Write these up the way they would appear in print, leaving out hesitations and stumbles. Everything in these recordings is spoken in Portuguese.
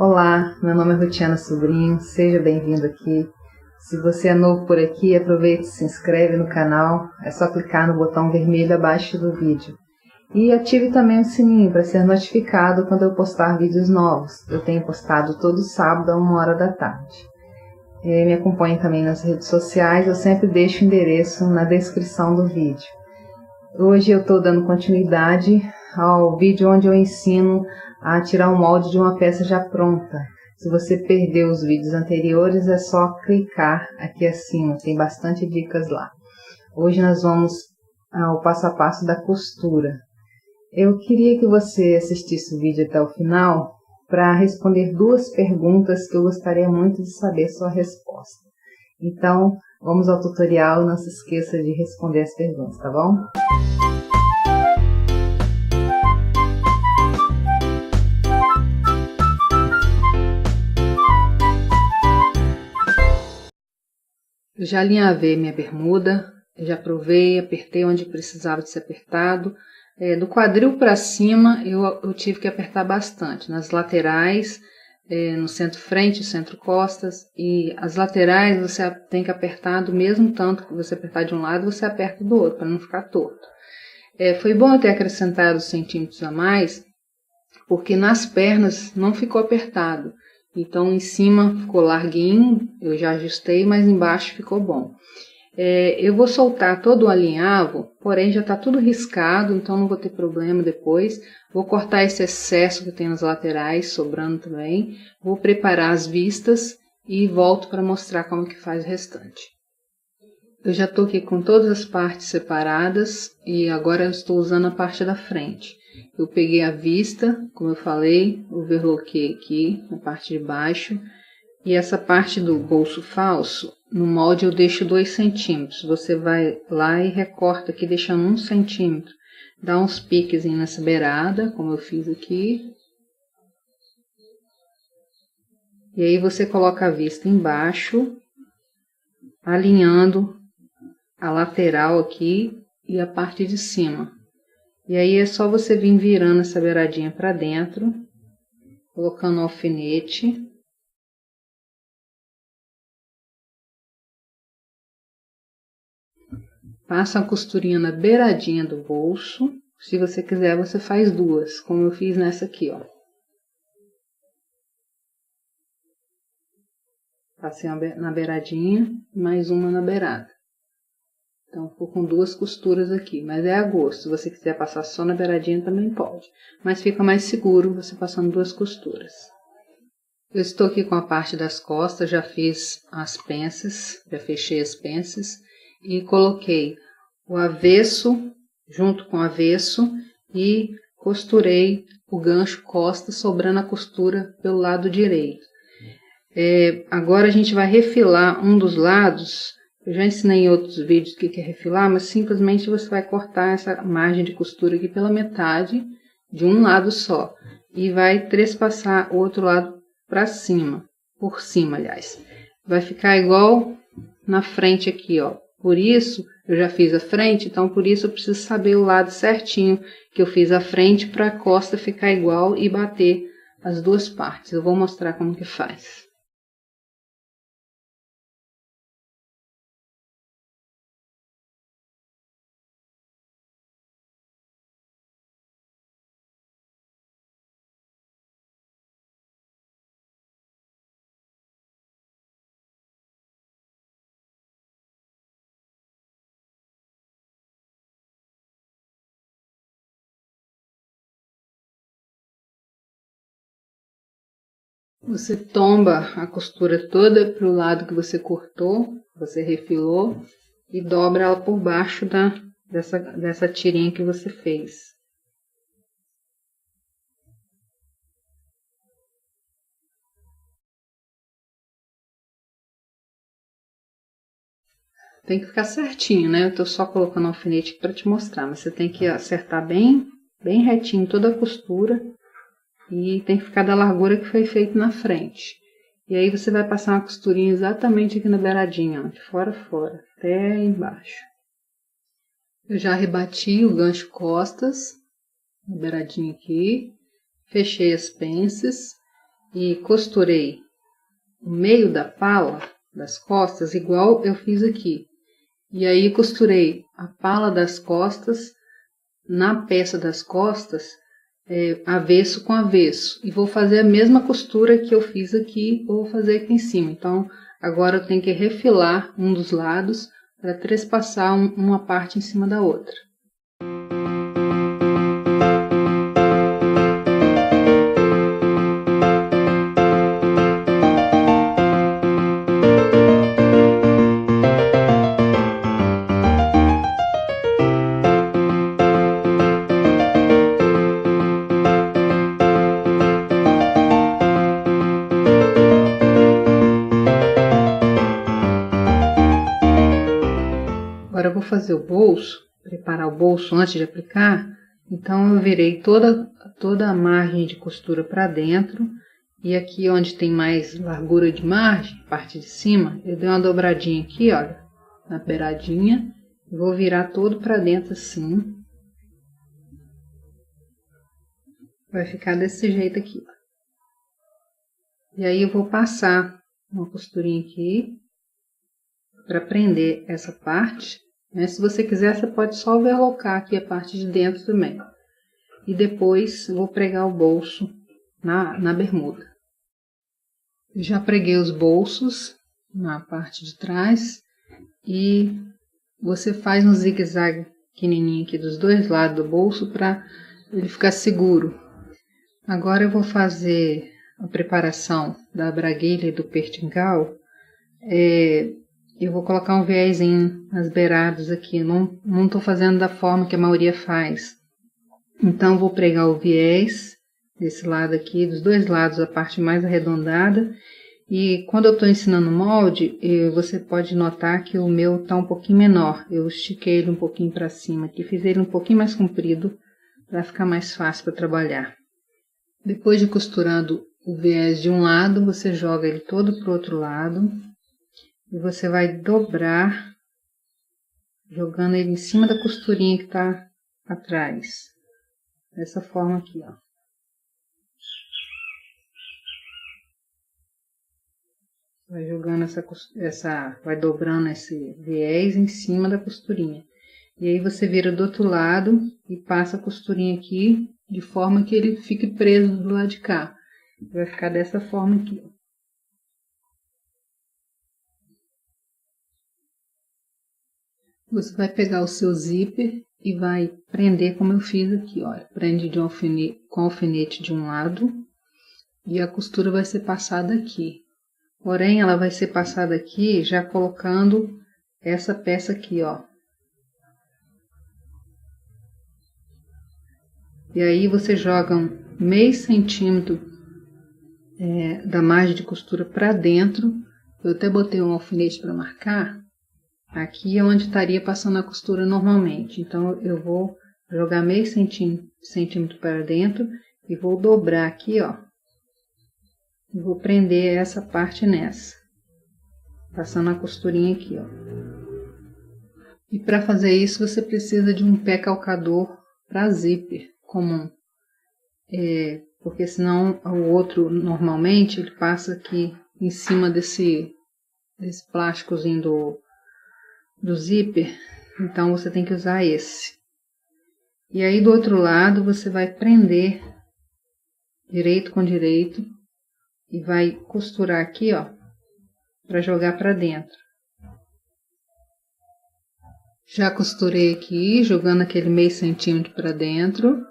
Olá, meu nome é Rutiana Sobrinho, seja bem-vindo aqui. Se você é novo por aqui, aproveite e se inscreve no canal, é só clicar no botão vermelho abaixo do vídeo. E ative também o sininho para ser notificado quando eu postar vídeos novos. Eu tenho postado todo sábado a 1h da tarde. Me acompanhe também nas redes sociais, eu sempre deixo o endereço na descrição do vídeo. Hoje eu estou dando continuidade ao vídeo onde eu ensino a tirar o molde de uma peça já pronta. Se você perdeu os vídeos anteriores, é só clicar aqui acima, tem bastante dicas lá. Hoje nós vamos ao passo a passo da costura. Eu queria que você assistisse o vídeo até o final para responder duas perguntas que eu gostaria muito de saber sua resposta. Então, vamos ao tutorial, não se esqueça de responder as perguntas, tá bom? Eu já alinhavei minha bermuda, já provei, apertei onde precisava de ser apertado. Do quadril para cima eu tive que apertar bastante, nas laterais, no centro-frente, centro-costas, e as laterais você tem que apertar do mesmo tanto que você apertar de um lado, você aperta do outro, para não ficar torto. Foi bom eu ter acrescentado os centímetros a mais, porque nas pernas não ficou apertado. Então, em cima ficou larguinho, eu já ajustei, mas embaixo ficou bom. Eu vou soltar todo o alinhavo, porém já está tudo riscado, então não vou ter problema depois. Vou cortar esse excesso que tem nas laterais, sobrando também. Vou preparar as vistas e volto para mostrar como que faz o restante. Eu já estou aqui com todas as partes separadas e agora eu estou usando a parte da frente. Eu peguei a vista, como eu falei, overloquei aqui na parte de baixo. E essa parte do bolso falso, no molde eu deixo 2 centímetros. Você vai lá e recorta aqui, deixando 1 centímetro. Dá uns piques nessa beirada, como eu fiz aqui. E aí você coloca a vista embaixo, alinhando a lateral aqui e a parte de cima. E aí é só você vir virando essa beiradinha para dentro, colocando o alfinete. Passa a costurinha na beiradinha do bolso. Se você quiser, você faz 2, como eu fiz nessa aqui, ó. Passei na beiradinha, mais uma na beirada. Então, ficou com 2 costuras aqui, mas é a gosto. Se você quiser passar só na beiradinha, também pode. Mas fica mais seguro você passando 2 costuras. Eu estou aqui com a parte das costas, já fiz as pences, já fechei as pences. E coloquei o avesso junto com o avesso e costurei o gancho costa, sobrando a costura pelo lado direito. Agora a gente vai refilar um dos lados. Eu já ensinei em outros vídeos o que é refilar, mas simplesmente você vai cortar essa margem de costura aqui pela metade de um lado só e vai trespassar o outro lado para cima, por cima, aliás. Vai ficar igual na frente aqui, ó. Por isso, eu já fiz a frente, então por isso eu preciso saber o lado certinho que eu fiz a frente para a costa ficar igual e bater as 2 partes. Eu vou mostrar como que faz. Você tomba a costura toda para o lado que você cortou, você refilou, e dobra ela por baixo dessa tirinha que você fez. Tem que ficar certinho, né? Eu tô só colocando alfinete para te mostrar, mas você tem que acertar bem retinho toda a costura. E tem que ficar da largura que foi feito na frente. E aí você vai passar uma costurinha exatamente aqui na beiradinha, ó, de fora a fora, até embaixo. Eu já rebati o gancho costas, na beiradinha aqui, fechei as pences e costurei o meio da pala das costas, igual eu fiz aqui. E aí costurei a pala das costas na peça das costas, avesso com avesso. E vou fazer a mesma costura que eu fiz aqui, vou fazer aqui em cima. Então, agora eu tenho que refilar um dos lados para trespassar uma parte em cima da outra. Agora eu vou fazer o bolso, preparar o bolso antes de aplicar. Então eu virei toda a margem de costura para dentro. E aqui onde tem mais largura de margem, parte de cima, eu dei uma dobradinha aqui, olha, na beiradinha. E vou virar todo para dentro assim. Vai ficar desse jeito aqui, ó. E aí eu vou passar uma costurinha aqui para prender essa parte. Se você quiser, você pode só overlocar aqui a parte de dentro também. E depois vou pregar o bolso na bermuda. Eu já preguei os bolsos na parte de trás. E você faz um zigue-zague pequenininho aqui dos dois lados do bolso para ele ficar seguro. Agora eu vou fazer a preparação da braguilha e do pertingal. Eu vou colocar um viésinho nas beiradas aqui, não estou fazendo da forma que a maioria faz. Então, vou pregar o viés desse lado aqui, dos dois lados, a parte mais arredondada. E quando eu estou ensinando o molde, você pode notar que o meu está um pouquinho menor. Eu estiquei ele um pouquinho para cima aqui, fiz ele um pouquinho mais comprido, para ficar mais fácil para trabalhar. Depois de costurando o viés de um lado, você joga ele todo para o outro lado. E você vai dobrar, jogando ele em cima da costurinha que está atrás. Dessa forma aqui, ó. Vai jogando vai dobrando esse viés em cima da costurinha. E aí você vira do outro lado e passa a costurinha aqui, de forma que ele fique preso do lado de cá. Vai ficar dessa forma aqui, ó. Você vai pegar o seu zíper e vai prender como eu fiz aqui, ó. Prende com alfinete de um lado e a costura vai ser passada aqui. Porém, ela vai ser passada aqui já colocando essa peça aqui, ó. E aí você joga meio centímetro da margem de costura para dentro. Eu até botei um alfinete para marcar. Aqui é onde estaria passando a costura normalmente. Então, eu vou jogar meio centímetro para dentro e vou dobrar aqui, ó. E vou prender essa parte nessa. Passando a costurinha aqui, ó. E para fazer isso, você precisa de um pé calcador para zíper comum. Porque senão o outro, normalmente, ele passa aqui em cima desse plásticozinho do zíper, então você tem que usar esse. E aí do outro lado você vai prender direito com direito e vai costurar aqui, ó, para jogar para dentro. Já costurei aqui, jogando aquele meio centímetro para dentro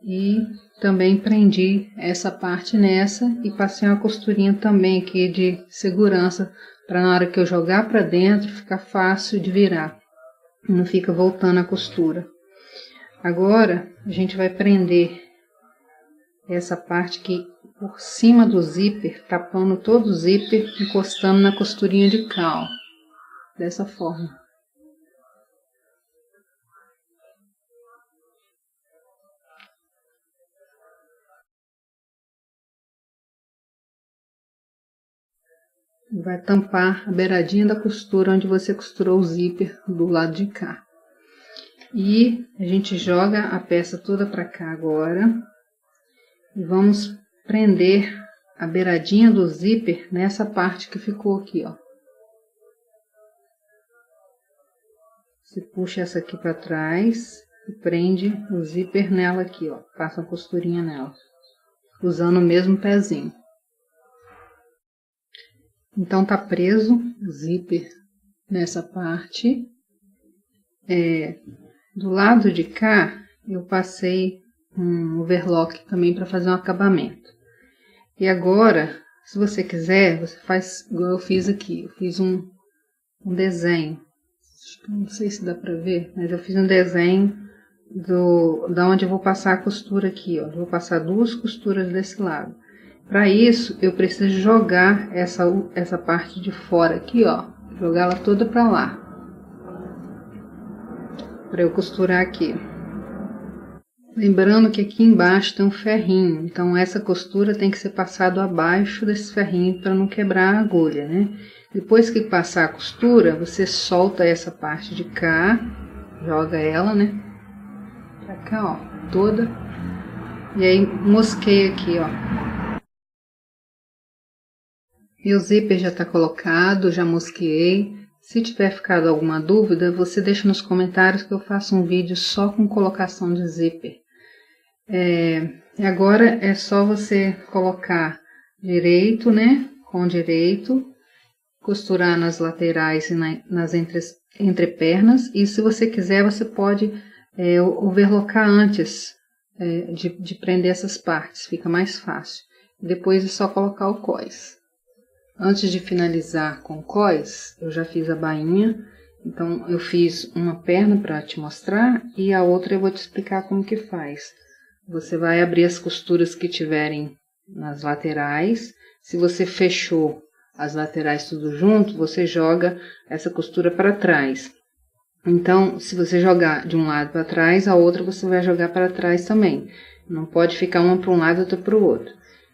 e também prendi essa parte nessa e passei uma costurinha também aqui de segurança para na hora que eu jogar para dentro ficar fácil de virar, não fica voltando a costura. Agora a gente vai prender essa parte aqui por cima do zíper, tapando todo o zíper, encostando na costurinha de cá, ó, dessa forma. Vai tampar a beiradinha da costura onde você costurou o zíper do lado de cá. E a gente joga a peça toda para cá agora. E vamos prender a beiradinha do zíper nessa parte que ficou aqui, ó. Você puxa essa aqui para trás e prende o zíper nela aqui, ó. Passa uma costurinha nela, usando o mesmo pezinho. Então tá preso o zíper nessa parte. Do lado de cá eu passei um overlock também para fazer um acabamento. E agora, se você quiser, você faz igual eu fiz aqui. Eu fiz um desenho. Não sei se dá para ver, mas eu fiz um desenho da onde eu vou passar a costura aqui, ó. Eu vou passar 2 costuras desse lado. Para isso, eu preciso jogar essa parte de fora aqui, ó. Jogar ela toda para lá. Para eu costurar aqui. Lembrando que aqui embaixo tem um ferrinho, então essa costura tem que ser passado abaixo desse ferrinho para não quebrar a agulha, né? Depois que passar a costura, você solta essa parte de cá, joga ela, né? Pra cá, ó, toda. E aí mosqueia aqui, ó. E o zíper já tá colocado, já mosqueei. Se tiver ficado alguma dúvida, você deixa nos comentários que eu faço um vídeo só com colocação de zíper. E agora é só você colocar direito, né? Com direito, costurar nas laterais e nas entrepernas. E se você quiser, você pode overlocar antes de prender essas partes, fica mais fácil. Depois é só colocar o cós. Antes de finalizar com o cós, eu já fiz a bainha. Então, eu fiz uma perna para te mostrar e a outra eu vou te explicar como que faz. Você vai abrir as costuras que tiverem nas laterais. Se você fechou as laterais tudo junto, você joga essa costura para trás. Então, se você jogar de um lado para trás, a outra você vai jogar para trás também. Não pode ficar uma para um lado e outra para o outro.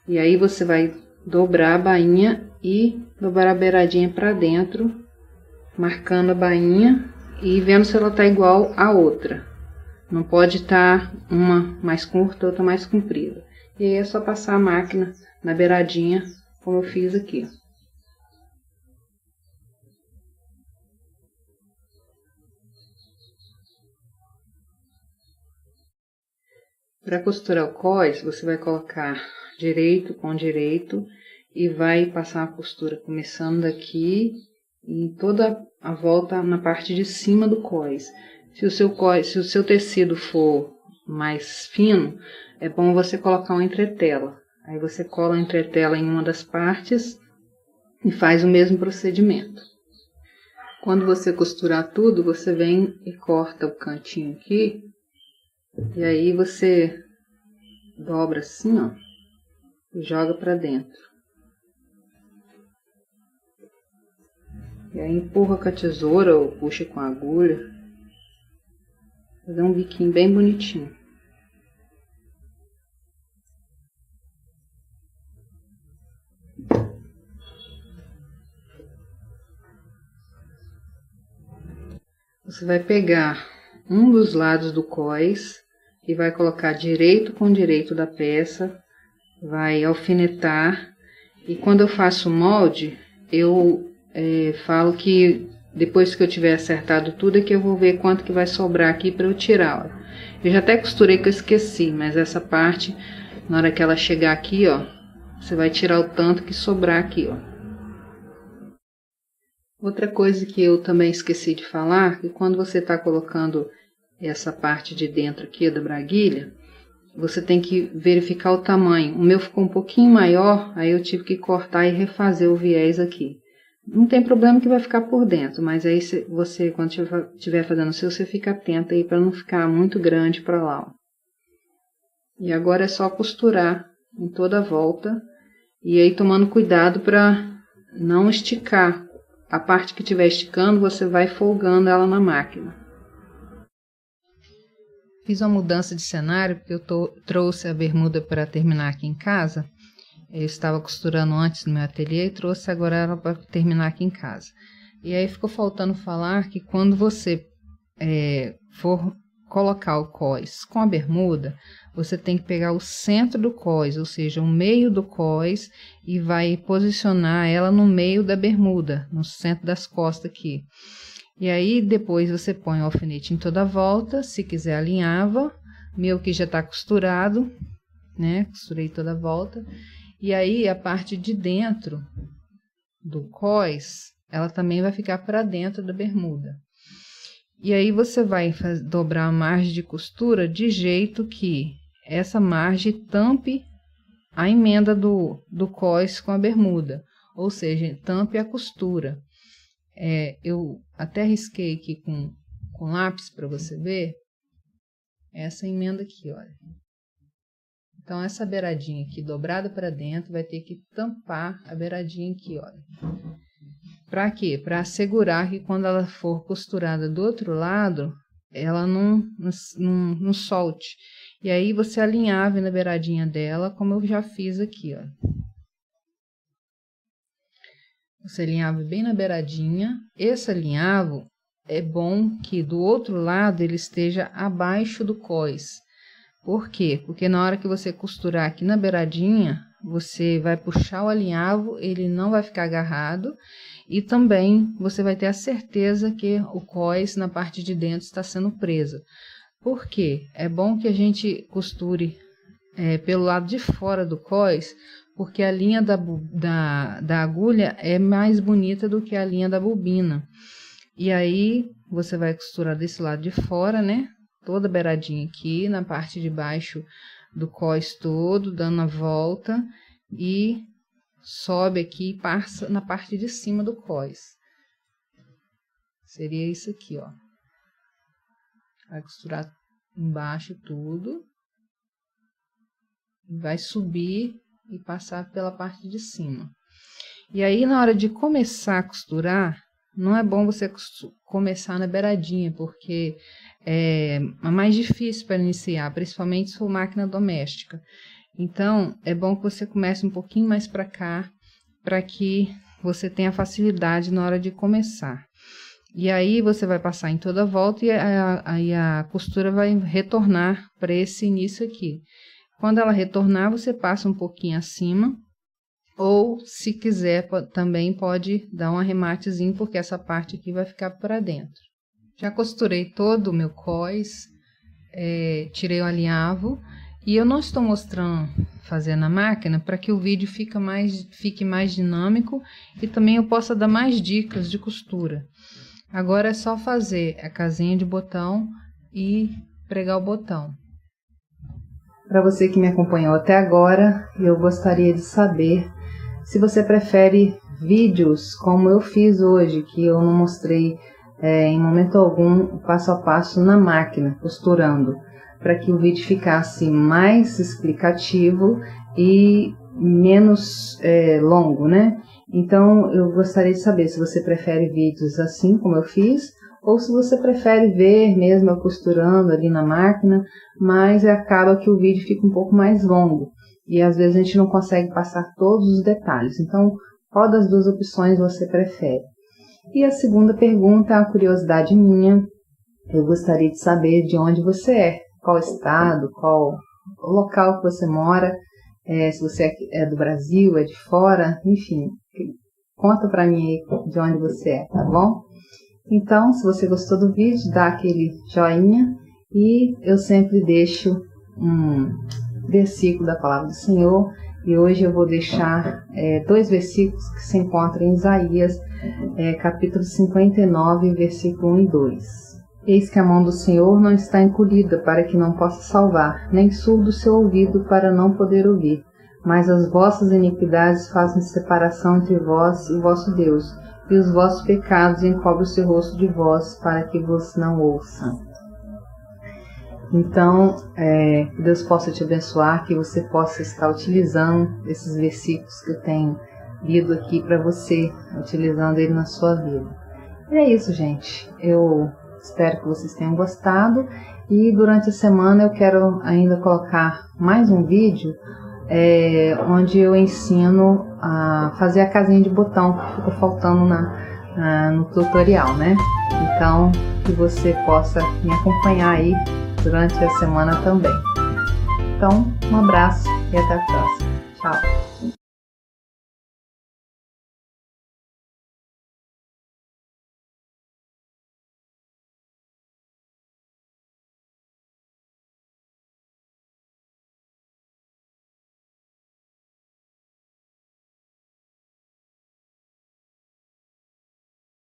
E aí você vai dobrar a bainha e dobrar a beiradinha para dentro, marcando a bainha e vendo se ela tá igual à outra. Não pode estar uma mais curta, outra mais comprida. E aí é só passar a máquina na beiradinha, como eu fiz aqui. Para costurar o cós, você vai colocar direito com direito e vai passar a costura começando daqui e toda a volta na parte de cima do cós. Se o seu tecido for mais fino, é bom você colocar uma entretela. Aí você cola a entretela em uma das partes e faz o mesmo procedimento. Quando você costurar tudo, você vem e corta o cantinho aqui. E aí você dobra assim, ó, e joga pra dentro. E aí empurra com a tesoura ou puxa com a agulha. Fazer um biquinho bem bonitinho. Você vai pegar um dos lados do cós e vai colocar direito com direito da peça, vai alfinetar. E quando eu faço o molde, eu falo que depois que eu tiver acertado tudo é que eu vou ver quanto que vai sobrar aqui para eu tirar. Ó. Eu já até costurei que eu esqueci, mas essa parte, na hora que ela chegar aqui, ó, você vai tirar o tanto que sobrar aqui, ó. Outra coisa que eu também esqueci de falar, que quando você está colocando essa parte de dentro aqui da braguilha, você tem que verificar o tamanho. O meu ficou um pouquinho maior, aí eu tive que cortar e refazer o viés aqui. Não tem problema que vai ficar por dentro, mas aí você, quando estiver fazendo o seu, você fica atento aí para não ficar muito grande para lá. Ó. E agora é só costurar em toda a volta, e aí tomando cuidado para não esticar. A parte que estiver esticando, você vai folgando ela na máquina. Fiz uma mudança de cenário, porque eu trouxe a bermuda para terminar aqui em casa. Eu estava costurando antes no meu ateliê e trouxe agora ela para terminar aqui em casa. E aí ficou faltando falar que quando você for colocar o cós com a bermuda, você tem que pegar o centro do cós, ou seja, o meio do cós, e vai posicionar ela no meio da bermuda, no centro das costas aqui. E aí, depois você põe o alfinete em toda a volta, se quiser alinhava, meu que já tá costurado, né? Costurei toda a volta. E aí, a parte de dentro do cós, ela também vai ficar para dentro da bermuda. E aí, você vai dobrar a margem de costura de jeito que essa margem tampe a emenda do cós com a bermuda, ou seja, tampe a costura. Eu até risquei aqui com lápis para você ver essa emenda aqui, olha. Então, essa beiradinha aqui dobrada para dentro vai ter que tampar a beiradinha aqui, olha. Para quê? Para assegurar que quando ela for costurada do outro lado, ela não solte. E aí, você alinhava na beiradinha dela, como eu já fiz aqui, ó. Você alinhava bem na beiradinha. Esse alinhavo é bom que do outro lado ele esteja abaixo do cós. Por quê? Porque na hora que você costurar aqui na beiradinha, você vai puxar o alinhavo, ele não vai ficar agarrado. E também você vai ter a certeza que o cós na parte de dentro está sendo preso. Por quê? É bom que a gente costure pelo lado de fora do cós, porque a linha da agulha é mais bonita do que a linha da bobina. E aí, você vai costurar desse lado de fora, né? Toda beiradinha aqui, na parte de baixo do cós todo, dando a volta. E sobe aqui e passa na parte de cima do cós. Seria isso aqui, ó. Vai costurar embaixo tudo. Vai subir e passar pela parte de cima. E aí, na hora de começar a costurar, não é bom você começar na beiradinha, porque é mais difícil para iniciar, principalmente se for máquina doméstica. Então, é bom que você comece um pouquinho mais para cá, para que você tenha facilidade na hora de começar. E aí, você vai passar em toda a volta e aí a costura vai retornar para esse início aqui. Quando ela retornar, você passa um pouquinho acima, ou se quiser, também pode dar um arrematezinho, porque essa parte aqui vai ficar para dentro. Já costurei todo o meu cós, tirei o alinhavo, e eu não estou mostrando fazer na máquina para que o vídeo fique mais dinâmico e também eu possa dar mais dicas de costura. Agora é só fazer a casinha de botão e pregar o botão. Para você que me acompanhou até agora, eu gostaria de saber se você prefere vídeos como eu fiz hoje, que eu não mostrei em momento algum o passo a passo na máquina, costurando, para que o vídeo ficasse mais explicativo e menos longo, né? Então, eu gostaria de saber se você prefere vídeos assim como eu fiz, ou se você prefere ver mesmo eu costurando ali na máquina, mas acaba que o vídeo fica um pouco mais longo e às vezes a gente não consegue passar todos os detalhes. Então, qual das duas opções você prefere? E a segunda pergunta é uma curiosidade minha. Eu gostaria de saber de onde você é, qual estado, qual o local que você mora, se você é do Brasil, é de fora, enfim, conta pra mim aí de onde você é, tá bom? Então, se você gostou do vídeo, dá aquele joinha e eu sempre deixo um versículo da Palavra do Senhor e hoje eu vou deixar 2 versículos que se encontram em Isaías, capítulo 59, versículo 1 e 2. Eis que a mão do Senhor não está encolhida para que não possa salvar, nem surdo o seu ouvido para não poder ouvir, mas as vossas iniquidades fazem separação entre vós e vosso Deus, e os vossos pecados encobrem o seu rosto de vós, para que vos não ouça. Então, que Deus possa te abençoar, que você possa estar utilizando esses versículos que eu tenho lido aqui para você, utilizando ele na sua vida. E é isso, gente. Eu espero que vocês tenham gostado e durante a semana eu quero ainda colocar mais um vídeo onde eu ensino a fazer a casinha de botão que ficou faltando no tutorial, né? Então, que você possa me acompanhar aí durante a semana também. Então, um abraço e até a próxima. Tchau!